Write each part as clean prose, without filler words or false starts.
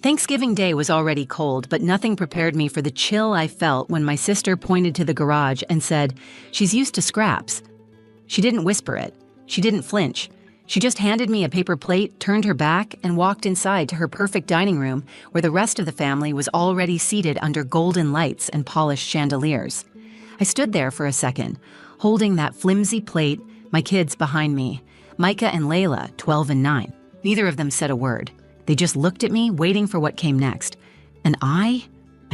Thanksgiving Day was already cold, but nothing prepared me for the chill I felt when my sister pointed to the garage and said, "She's used to scraps." She didn't whisper it. She didn't flinch. She just handed me a paper plate, turned her back, and walked inside to her perfect dining room where the rest of the family was already seated under golden lights and polished chandeliers. I stood there for a second, holding that flimsy plate, my kids behind me, Micah and Layla, 12 and 9. Neither of them said a word. They just looked at me, waiting for what came next. And I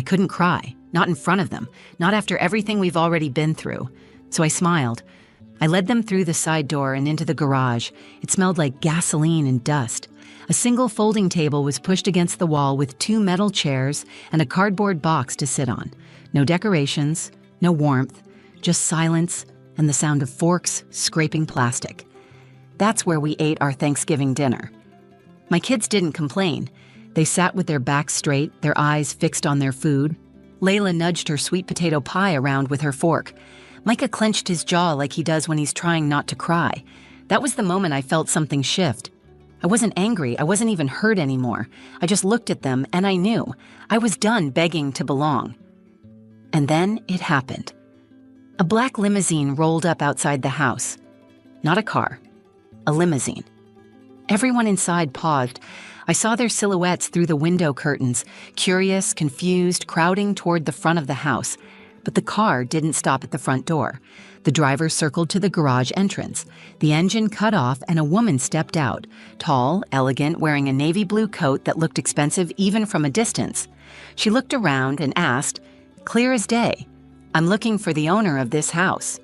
couldn't cry. Not in front of them. Not after everything we've already been through. So I smiled. I led them through the side door and into the garage. It smelled like gasoline and dust. A single folding table was pushed against the wall with 2 metal chairs and a cardboard box to sit on. No decorations, no warmth, just silence and the sound of forks scraping plastic. That's where we ate our Thanksgiving dinner. My kids didn't complain. They sat with their backs straight, their eyes fixed on their food. Layla nudged her sweet potato pie around with her fork. Micah clenched his jaw like he does when he's trying not to cry. That was the moment I felt something shift. I wasn't angry. I wasn't even hurt anymore. I just looked at them and I knew. I was done begging to belong. And then it happened. A black limousine rolled up outside the house. Not a car. A limousine. Everyone inside paused. I saw their silhouettes through the window curtains, curious, confused, crowding toward the front of the house. But the car didn't stop at the front door. The driver circled to the garage entrance. The engine cut off and a woman stepped out, tall, elegant, wearing a navy blue coat that looked expensive even from a distance. She looked around and asked, clear as day, "I'm looking for the owner of this house."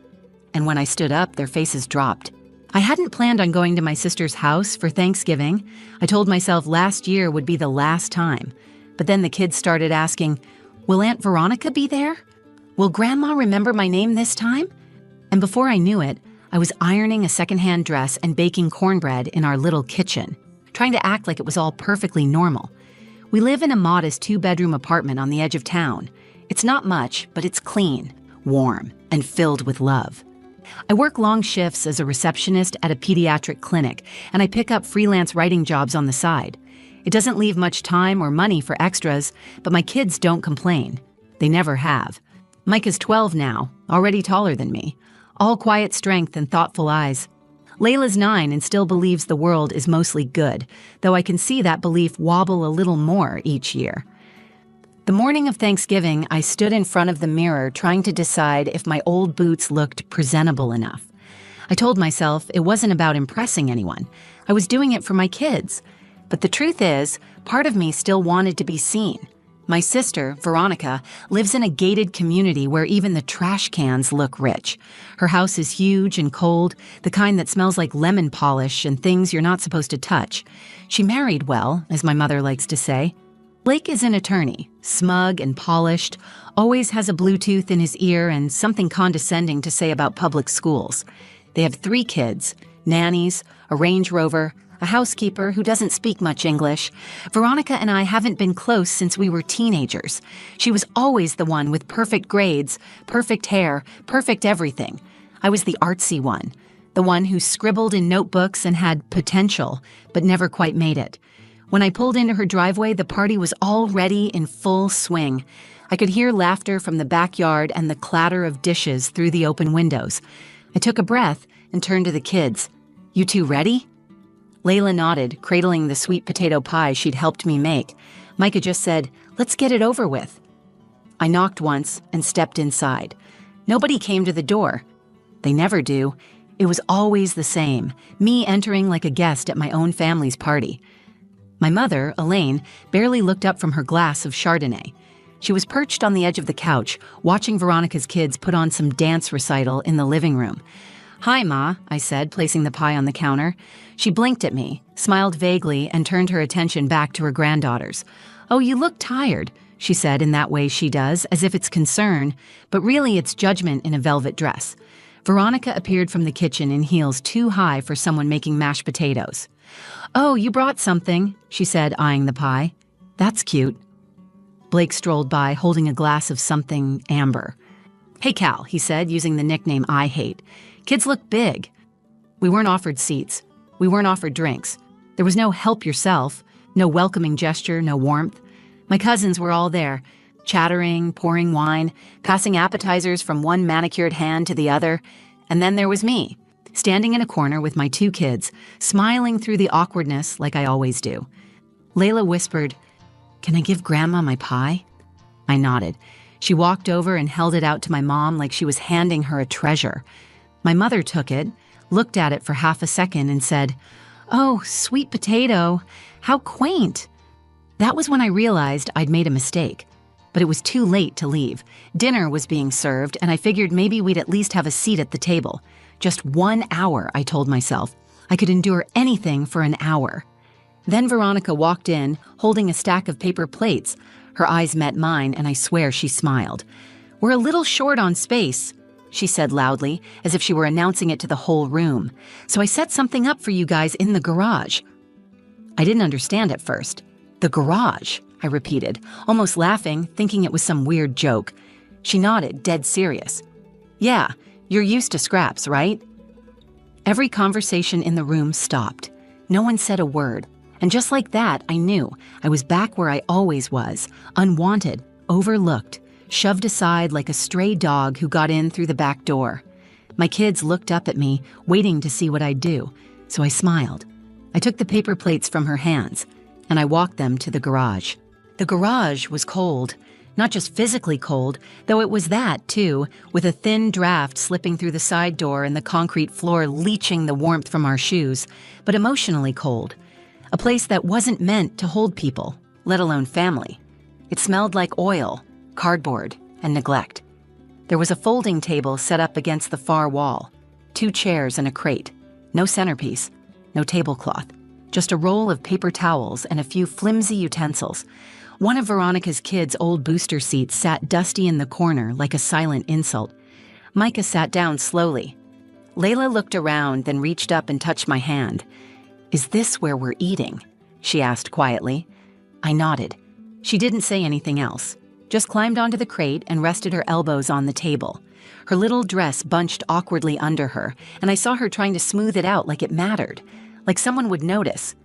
And when I stood up, their faces dropped. I hadn't planned on going to my sister's house for Thanksgiving. I told myself last year would be the last time. But then the kids started asking, "Will Aunt Veronica be there? Will Grandma remember my name this time?" And before I knew it, I was ironing a secondhand dress and baking cornbread in our little kitchen, trying to act like it was all perfectly normal. We live in a modest 2-bedroom apartment on the edge of town. It's not much, but it's clean, warm, and filled with love. I work long shifts as a receptionist at a pediatric clinic, and I pick up freelance writing jobs on the side. It doesn't leave much time or money for extras, but my kids don't complain. They never have. Micah's 12 now, already taller than me. All quiet strength and thoughtful eyes. Layla's 9 and still believes the world is mostly good, though I can see that belief wobble a little more each year. The morning of Thanksgiving, I stood in front of the mirror trying to decide if my old boots looked presentable enough. I told myself it wasn't about impressing anyone. I was doing it for my kids. But the truth is, part of me still wanted to be seen. My sister, Veronica, lives in a gated community where even the trash cans look rich. Her house is huge and cold, the kind that smells like lemon polish and things you're not supposed to touch. She married well, as my mother likes to say. Blake is an attorney, smug and polished, always has a Bluetooth in his ear and something condescending to say about public schools. They have 3 kids, nannies, a Range Rover, a housekeeper who doesn't speak much English. Veronica and I haven't been close since we were teenagers. She was always the one with perfect grades, perfect hair, perfect everything. I was the artsy one, the one who scribbled in notebooks and had potential, but never quite made it. When I pulled into her driveway, the party was already in full swing. I could hear laughter from the backyard and the clatter of dishes through the open windows. I took a breath and turned to the kids. "You 2 ready?" Layla nodded, cradling the sweet potato pie she'd helped me make. Micah just said, "Let's get it over with." I knocked once and stepped inside. Nobody came to the door. They never do. It was always the same, me entering like a guest at my own family's party. My mother, Elaine, barely looked up from her glass of Chardonnay. She was perched on the edge of the couch, watching Veronica's kids put on some dance recital in the living room. "Hi, Ma," I said, placing the pie on the counter. She blinked at me, smiled vaguely, and turned her attention back to her granddaughters. "Oh, you look tired," she said in that way she does, as if it's concern, but really it's judgment in a velvet dress. Veronica appeared from the kitchen in heels too high for someone making mashed potatoes. "Oh, you brought something," she said, eyeing the pie. "That's cute." Blake strolled by, holding a glass of something amber. "Hey, Cal," he said, using the nickname I hate. "Kids look big." We weren't offered seats. We weren't offered drinks. There was no help yourself, No welcoming gesture, no warmth. My cousins were all there, chattering, pouring wine, passing appetizers from one manicured hand to the other, and then there was me, standing in a corner with my 2 kids, smiling through the awkwardness like I always do. Layla whispered, "Can I give Grandma my pie?" I nodded. She walked over and held it out to my mom like she was handing her a treasure. My mother took it, looked at it for half a second, and said, "Oh, sweet potato, how quaint." That was when I realized I'd made a mistake. But it was too late to leave. Dinner was being served, and I figured maybe we'd at least have a seat at the table. Just 1 hour, I told myself. I could endure anything for an hour. Then Veronica walked in, holding a stack of paper plates. Her eyes met mine, and I swear she smiled. "We're a little short on space," she said loudly, as if she were announcing it to the whole room. "So I set something up for you guys in the garage." I didn't understand at first. "The garage," I repeated, almost laughing, thinking it was some weird joke. She nodded, dead serious. "Yeah, you're used to scraps, right?" Every conversation in the room stopped. No one said a word. And just like that, I knew I was back where I always was, unwanted, overlooked, shoved aside like a stray dog who got in through the back door. My kids looked up at me, waiting to see what I'd do, so I smiled. I took the paper plates from her hands, and I walked them to the garage. The garage was cold, not just physically cold, though it was that, too, with a thin draft slipping through the side door and the concrete floor leaching the warmth from our shoes, but emotionally cold. A place that wasn't meant to hold people, let alone family. It smelled like oil, cardboard, and neglect. There was a folding table set up against the far wall, 2 chairs and a crate, no centerpiece, no tablecloth, just a roll of paper towels and a few flimsy utensils. One of Veronica's kids' old booster seats sat dusty in the corner like a silent insult. Micah sat down slowly. Layla looked around, then reached up and touched my hand. "Is this where we're eating?" she asked quietly. I nodded. She didn't say anything else, just climbed onto the crate and rested her elbows on the table. Her little dress bunched awkwardly under her, and I saw her trying to smooth it out like it mattered, like someone would notice.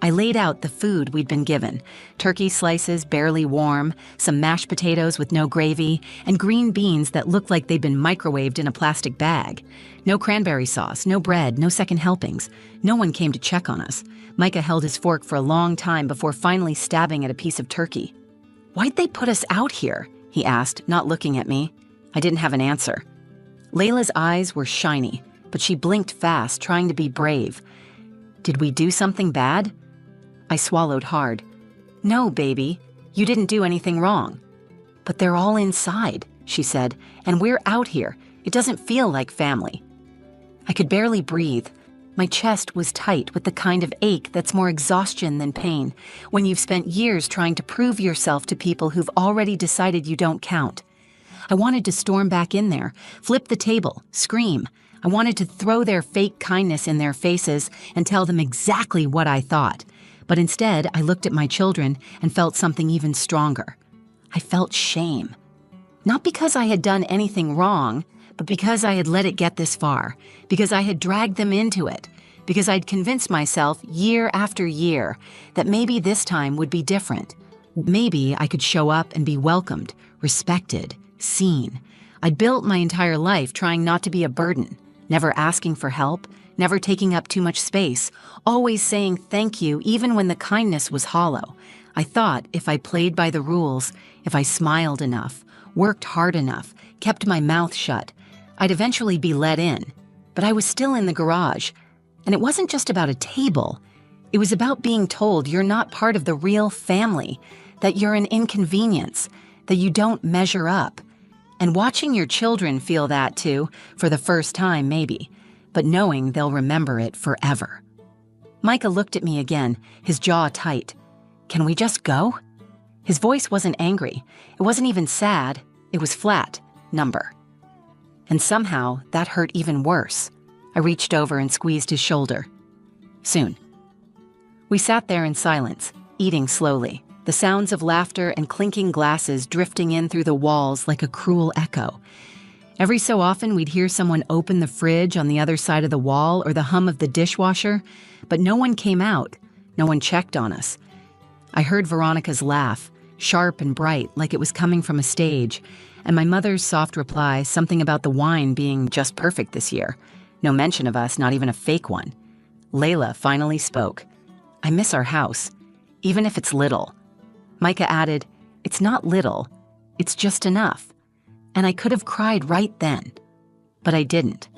I laid out the food we'd been given: turkey slices barely warm, some mashed potatoes with no gravy, and green beans that looked like they'd been microwaved in a plastic bag. No cranberry sauce, no bread, no second helpings. No one came to check on us. Micah held his fork for a long time before finally stabbing at a piece of turkey. "Why'd they put us out here?" he asked, not looking at me. I didn't have an answer. Layla's eyes were shiny, but she blinked fast, trying to be brave. "Did we do something bad?" I swallowed hard. "No, baby, you didn't do anything wrong." "But they're all inside," she said, "and we're out here. It doesn't feel like family." I could barely breathe. My chest was tight with the kind of ache that's more exhaustion than pain, when you've spent years trying to prove yourself to people who've already decided you don't count. I wanted to storm back in there, flip the table, scream. I wanted to throw their fake kindness in their faces and tell them exactly what I thought. But instead, I looked at my children and felt something even stronger. I felt shame. Not because I had done anything wrong, but because I had let it get this far, because I had dragged them into it, because I'd convinced myself year after year that maybe this time would be different. Maybe I could show up and be welcomed, respected, seen. I'd built my entire life trying not to be a burden, never asking for help, never taking up too much space, always saying thank you even when the kindness was hollow. I thought if I played by the rules, if I smiled enough, worked hard enough, kept my mouth shut, I'd eventually be let in. But I was still in the garage, and it wasn't just about a table. It was about being told you're not part of the real family, that you're an inconvenience, that you don't measure up. And watching your children feel that too, for the first time maybe, but knowing they'll remember it forever. Micah looked at me again, his jaw tight. "Can we just go?" His voice wasn't angry. It wasn't even sad. It was flat, number. And somehow, that hurt even worse. I reached over and squeezed his shoulder. "Soon." We sat there in silence, eating slowly, the sounds of laughter and clinking glasses drifting in through the walls like a cruel echo. Every so often, we'd hear someone open the fridge on the other side of the wall or the hum of the dishwasher, but no one came out. No one checked on us. I heard Veronica's laugh, sharp and bright, like it was coming from a stage, and my mother's soft reply, something about the wine being just perfect this year. No mention of us, not even a fake one. Layla finally spoke. I miss our house, even if it's little. Micah added, it's not little, it's just enough. And I could have cried right then. But I didn't.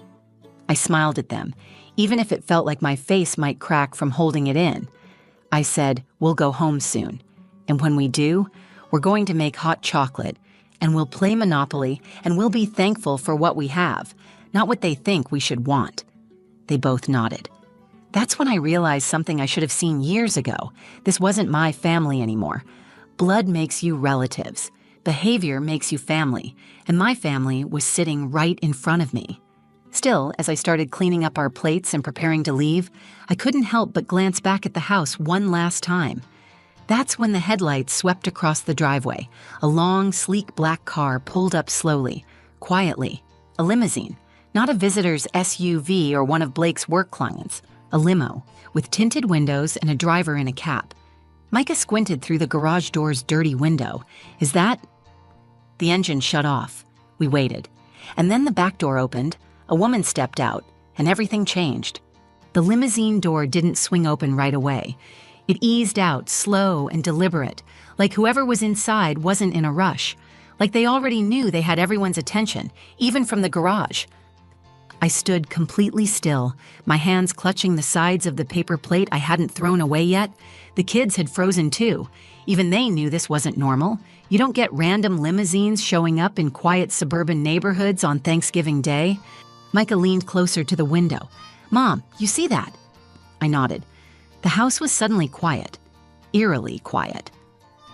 I smiled at them, even if it felt like my face might crack from holding it in. I said, we'll go home soon. And when we do, we're going to make hot chocolate, and we'll play Monopoly, and we'll be thankful for what we have, not what they think we should want. They both nodded. That's when I realized something I should have seen years ago. This wasn't my family anymore. Blood makes you relatives. Behavior makes you family, and my family was sitting right in front of me. Still, as I started cleaning up our plates and preparing to leave, I couldn't help but glance back at the house one last time. That's when the headlights swept across the driveway. A long, sleek black car pulled up slowly, quietly. A limousine, not a visitor's SUV or one of Blake's work clients. A limo, with tinted windows and a driver in a cap. Micah squinted through the garage door's dirty window. Is that? The engine shut off. We waited. And then the back door opened. A woman stepped out, and everything changed. The limousine door didn't swing open right away. It eased out, slow and deliberate, like whoever was inside wasn't in a rush, like they already knew they had everyone's attention, even from the garage. I stood completely still, my hands clutching the sides of the paper plate I hadn't thrown away yet. The kids had frozen too. Even they knew this wasn't normal. You don't get random limousines showing up in quiet suburban neighborhoods on Thanksgiving Day. Micah leaned closer to the window. Mom, you see that? I nodded. The house was suddenly quiet, eerily quiet.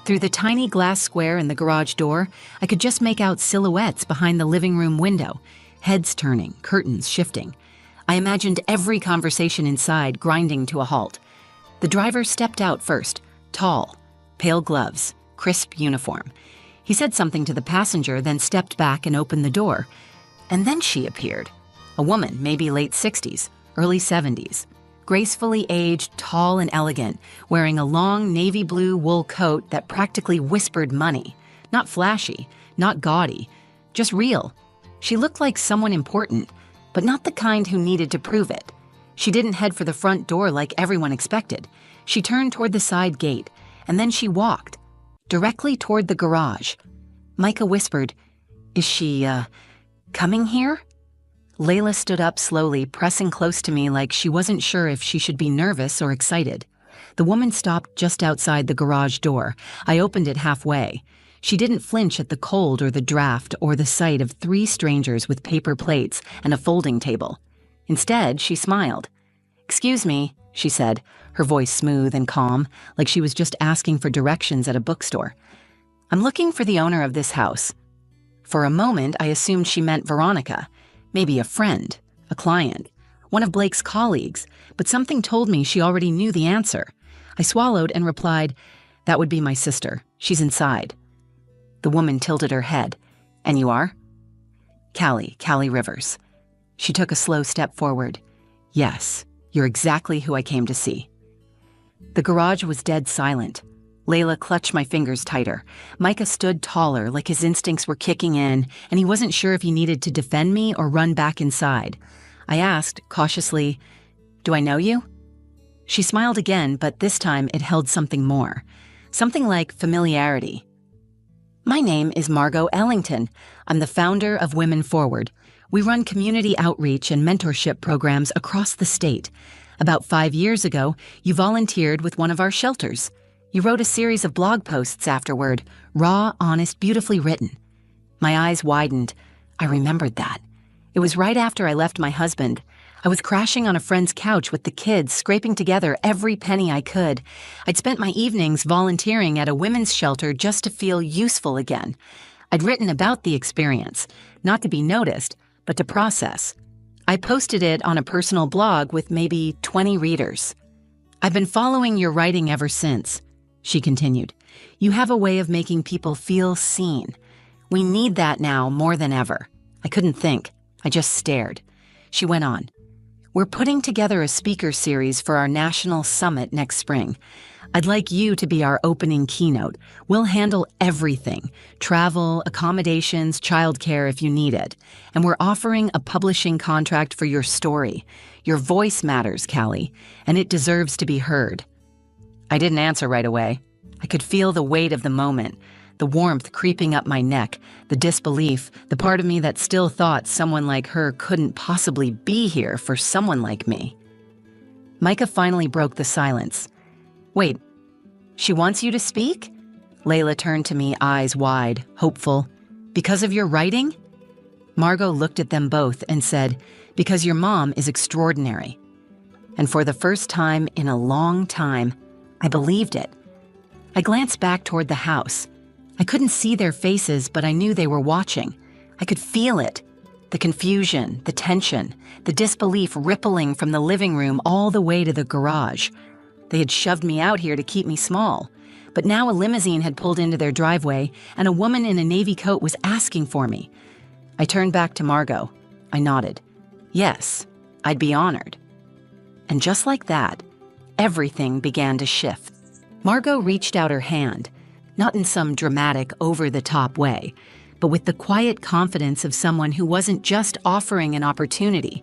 Through the tiny glass square in the garage door, I could just make out silhouettes behind the living room window, heads turning, curtains shifting. I imagined every conversation inside grinding to a halt. The driver stepped out first, tall, pale gloves, crisp uniform. He said something to the passenger, then stepped back and opened the door. And then she appeared. A woman, maybe late 60s, early 70s. Gracefully aged, tall and elegant, wearing a long navy blue wool coat that practically whispered money. Not flashy, not gaudy, just real. She looked like someone important, but not the kind who needed to prove it. She didn't head for the front door like everyone expected. She turned toward the side gate, and then she walked, directly toward the garage. Micah whispered, "Is she, coming here?" Layla stood up slowly, pressing close to me like she wasn't sure if she should be nervous or excited. The woman stopped just outside the garage door. I opened it halfway. She didn't flinch at the cold or the draft or the sight of 3 strangers with paper plates and a folding table. Instead, she smiled. "Excuse me," she said, her voice smooth and calm, like she was just asking for directions at a bookstore. "I'm looking for the owner of this house." For a moment, I assumed she meant Veronica. Maybe a friend, a client, one of Blake's colleagues, but something told me she already knew the answer. I swallowed and replied, "That would be my sister. She's inside." The woman tilted her head. "And you are?" Callie Rivers." She took a slow step forward. "Yes, you're exactly who I came to see." The garage was dead silent. Layla clutched my fingers tighter. Micah stood taller, like his instincts were kicking in, and he wasn't sure if he needed to defend me or run back inside. I asked, cautiously, "Do I know you?" She smiled again, but this time it held something more. Something like familiarity. "My name is Margot Ellington. I'm the founder of Women Forward. We run community outreach and mentorship programs across the state. About 5 years ago, you volunteered with one of our shelters. You wrote a series of blog posts afterward, raw, honest, beautifully written." My eyes widened. I remembered that. It was right after I left my husband. I was crashing on a friend's couch with the kids, scraping together every penny I could. I'd spent my evenings volunteering at a women's shelter just to feel useful again. I'd written about the experience, not to be noticed, but to process. I posted it on a personal blog with maybe 20 readers. "I've been following your writing ever since," she continued. "You have a way of making people feel seen. We need that now more than ever." I couldn't think. I just stared. She went on. "We're putting together a speaker series for our national summit next spring. I'd like you to be our opening keynote. We'll handle everything: travel, accommodations, childcare if you need it. And we're offering a publishing contract for your story. Your voice matters, Callie, and it deserves to be heard." I didn't answer right away. I could feel the weight of the moment, the warmth creeping up my neck, the disbelief, the part of me that still thought someone like her couldn't possibly be here for someone like me. Micah finally broke the silence. "Wait, she wants you to speak?" Layla turned to me, eyes wide, hopeful. "Because of your writing?" Margot looked at them both and said, "Because your mom is extraordinary." And for the first time in a long time, I believed it. I glanced back toward the house. I couldn't see their faces, but I knew they were watching. I could feel it. The confusion, the tension, the disbelief rippling from the living room all the way to the garage. They had shoved me out here to keep me small. But now a limousine had pulled into their driveway, and a woman in a navy coat was asking for me. I turned back to Margot. I nodded. Yes, I'd be honored. And just like that, everything began to shift. Margot reached out her hand, not in some dramatic, over-the-top way, but with the quiet confidence of someone who wasn't just offering an opportunity.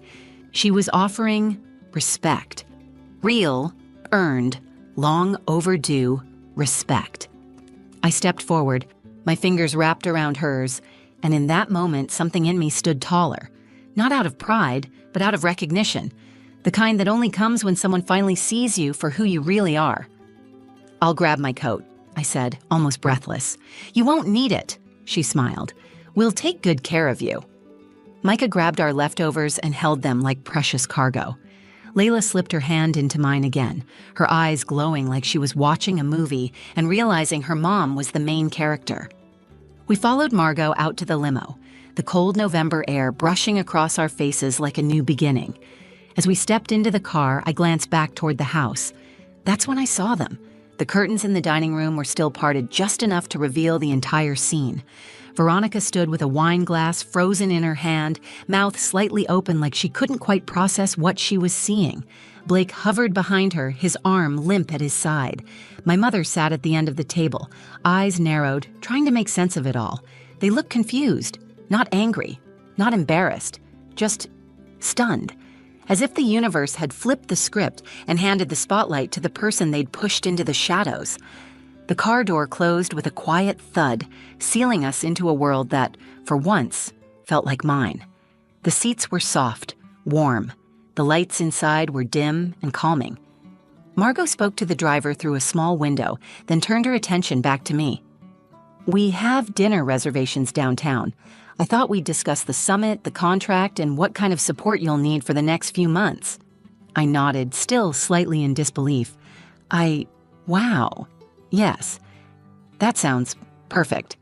She was offering respect. Real, earned, long overdue respect. I stepped forward, my fingers wrapped around hers, and in that moment something in me stood taller. Not out of pride, but out of recognition. The kind that only comes when someone finally sees you for who you really are. "I'll grab my coat," I said, almost breathless. "You won't need it," she smiled. "We'll take good care of you." Micah grabbed our leftovers and held them like precious cargo. Layla slipped her hand into mine again, her eyes glowing like she was watching a movie and realizing her mom was the main character. We followed Margot out to the limo, the cold November air brushing across our faces like a new beginning. As we stepped into the car, I glanced back toward the house. That's when I saw them. The curtains in the dining room were still parted just enough to reveal the entire scene. Veronica stood with a wine glass frozen in her hand, mouth slightly open like she couldn't quite process what she was seeing. Blake hovered behind her, his arm limp at his side. My mother sat at the end of the table, eyes narrowed, trying to make sense of it all. They looked confused, not angry, not embarrassed, just stunned. As if the universe had flipped the script and handed the spotlight to the person they'd pushed into the shadows. The car door closed with a quiet thud, sealing us into a world that, for once, felt like mine. The seats were soft, warm. The lights inside were dim and calming. Margot spoke to the driver through a small window, then turned her attention back to me. "We have dinner reservations downtown. I thought we'd discuss the summit, the contract, and what kind of support you'll need for the next few months." I nodded, still slightly in disbelief. Wow. Yes. That sounds perfect.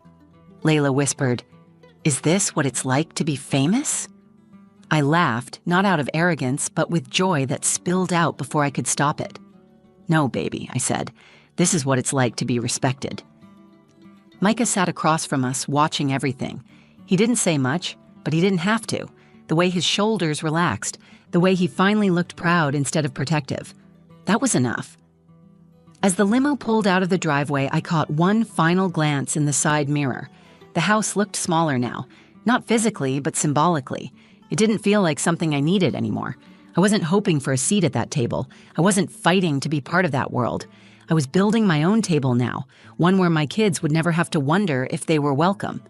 Layla whispered, "Is this what it's like to be famous?" I laughed, not out of arrogance, but with joy that spilled out before I could stop it. "No, baby," I said. "This is what it's like to be respected." Micah sat across from us, watching everything. He didn't say much, but he didn't have to. The way his shoulders relaxed, the way he finally looked proud instead of protective. That was enough. As the limo pulled out of the driveway, I caught one final glance in the side mirror. The house looked smaller now, not physically, but symbolically. It didn't feel like something I needed anymore. I wasn't hoping for a seat at that table. I wasn't fighting to be part of that world. I was building my own table now, one where my kids would never have to wonder if they were welcome.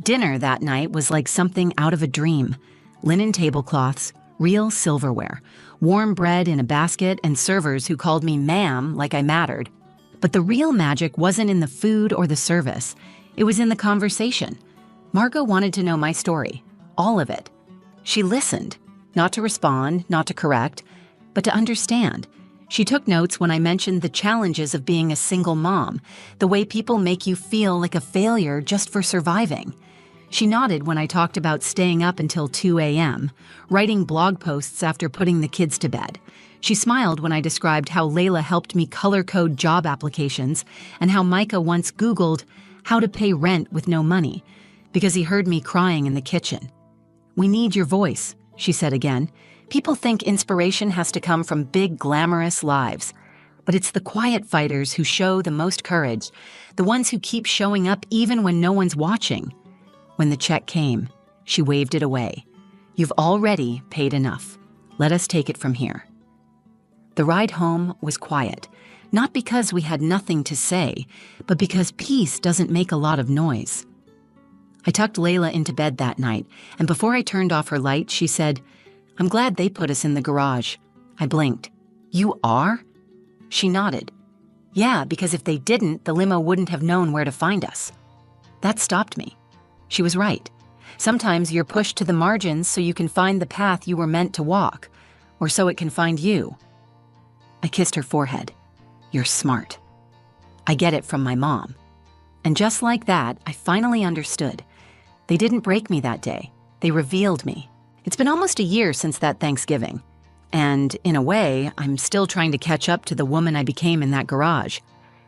Dinner that night was like something out of a dream. Linen tablecloths, real silverware, warm bread in a basket, and servers who called me ma'am like I mattered. But the real magic wasn't in the food or the service. It was in the conversation. Margot wanted to know my story, all of it. She listened, not to respond, not to correct, but to understand. She took notes when I mentioned the challenges of being a single mom, the way people make you feel like a failure just for surviving. She nodded when I talked about staying up until 2 a.m., writing blog posts after putting the kids to bed. She smiled when I described how Layla helped me color code job applications and how Micah once Googled how to pay rent with no money because he heard me crying in the kitchen. "We need your voice," she said again. "People think inspiration has to come from big, glamorous lives. But it's the quiet fighters who show the most courage, the ones who keep showing up even when no one's watching. When the check came, she waved it away. You've already paid enough. Let us take it from here. The ride home was quiet, not because we had nothing to say, but because peace doesn't make a lot of noise. I tucked Layla into bed that night, and before I turned off her light, she said, "I'm glad they put us in the garage." I blinked. "You are?" She nodded. "Yeah, because if they didn't, the limo wouldn't have known where to find us." That stopped me. She was right. Sometimes you're pushed to the margins so you can find the path you were meant to walk, or so it can find you. I kissed her forehead. "You're smart." I get it from my mom. And just like that, I finally understood. They didn't break me that day. They revealed me. It's been almost a year since that Thanksgiving. And in a way, I'm still trying to catch up to the woman I became in that garage.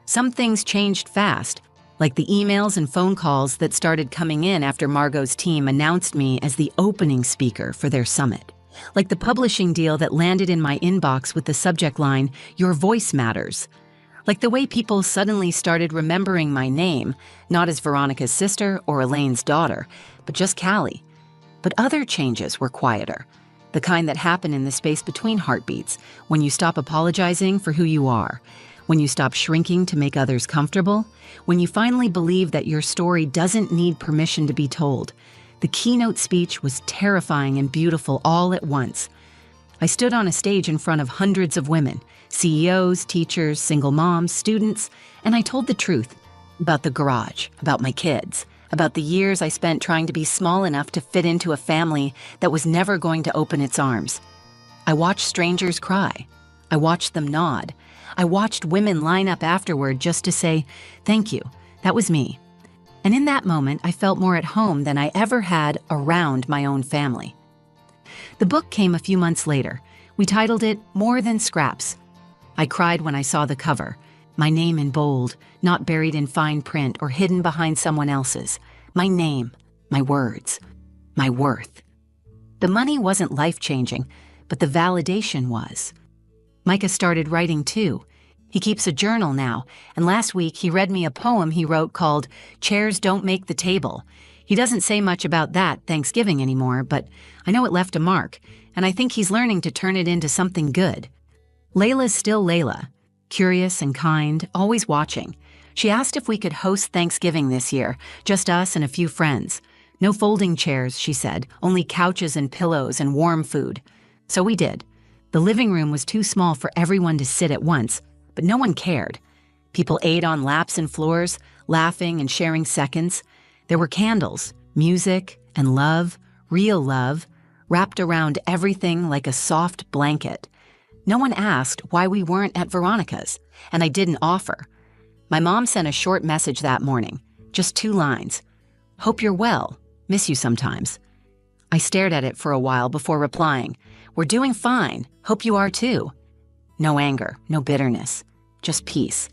Some things changed fast, like the emails and phone calls that started coming in after Margot's team announced me as the opening speaker for their summit. Like the publishing deal that landed in my inbox with the subject line, "Your voice matters." Like the way people suddenly started remembering my name, not as Veronica's sister or Elaine's daughter, but just Callie. But other changes were quieter, the kind that happen in the space between heartbeats, when you stop apologizing for who you are, when you stop shrinking to make others comfortable, when you finally believe that your story doesn't need permission to be told. The keynote speech was terrifying and beautiful all at once. I stood on a stage in front of hundreds of women, CEOs, teachers, single moms, students, and I told the truth about the garage, about my kids, about the years I spent trying to be small enough to fit into a family that was never going to open its arms. I watched strangers cry. I watched them nod. I watched women line up afterward just to say, "Thank you, that was me." And in that moment, I felt more at home than I ever had around my own family. The book came a few months later. We titled it More Than Scraps. I cried when I saw the cover. My name in bold, not buried in fine print or hidden behind someone else's. My name, my words, my worth. The money wasn't life-changing, but the validation was. Micah started writing too. He keeps a journal now, and last week he read me a poem he wrote called "Chairs Don't Make the Table." He doesn't say much about that Thanksgiving anymore, but I know it left a mark, and I think he's learning to turn it into something good. Layla's still Layla, curious and kind, always watching. She asked if we could host Thanksgiving this year, just us and a few friends. No folding chairs, she said, only couches and pillows and warm food. So we did. The living room was too small for everyone to sit at once, but no one cared. People ate on laps and floors, laughing and sharing seconds. There were candles, music, and love, real love, wrapped around everything like a soft blanket. No one asked why we weren't at Veronica's, and I didn't offer. My mom sent a short message that morning, just 2 lines. "Hope you're well. Miss you sometimes." I stared at it for a while before replying, "We're doing fine. Hope you are too." No anger, no bitterness, just peace.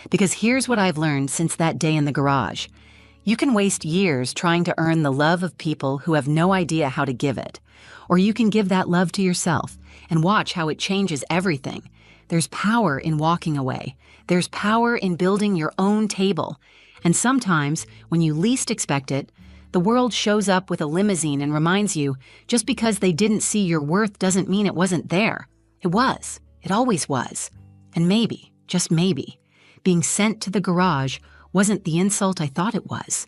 Because here's what I've learned since that day in the garage. You can waste years trying to earn the love of people who have no idea how to give it. Or you can give that love to yourself and watch how it changes everything. There's power in walking away. There's power in building your own table. And sometimes, when you least expect it, the world shows up with a limousine and reminds you, just because they didn't see your worth doesn't mean it wasn't there. It was. It always was. And maybe, just maybe, being sent to the garage wasn't the insult I thought it was.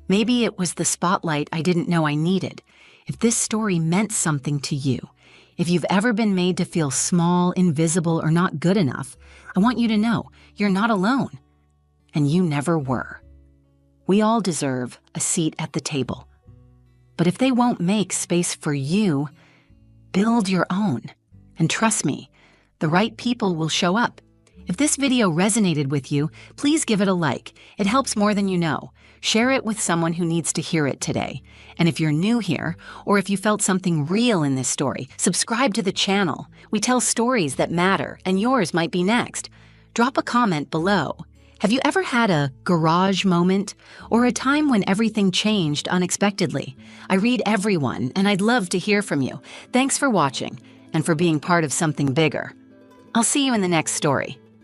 Maybe it was the spotlight I didn't know I needed. If this story meant something to you, if you've ever been made to feel small, invisible, or not good enough, I want you to know you're not alone. And you never were. We all deserve a seat at the table. But if they won't make space for you, build your own. And trust me, the right people will show up. If this video resonated with you, please give it a like. It helps more than you know. Share it with someone who needs to hear it today. And if you're new here, or if you felt something real in this story, subscribe to the channel. We tell stories that matter, and yours might be next. Drop a comment below. Have you ever had a garage moment, or a time when everything changed unexpectedly? I read everyone, and I'd love to hear from you. Thanks for watching, and for being part of something bigger. I'll see you in the next story.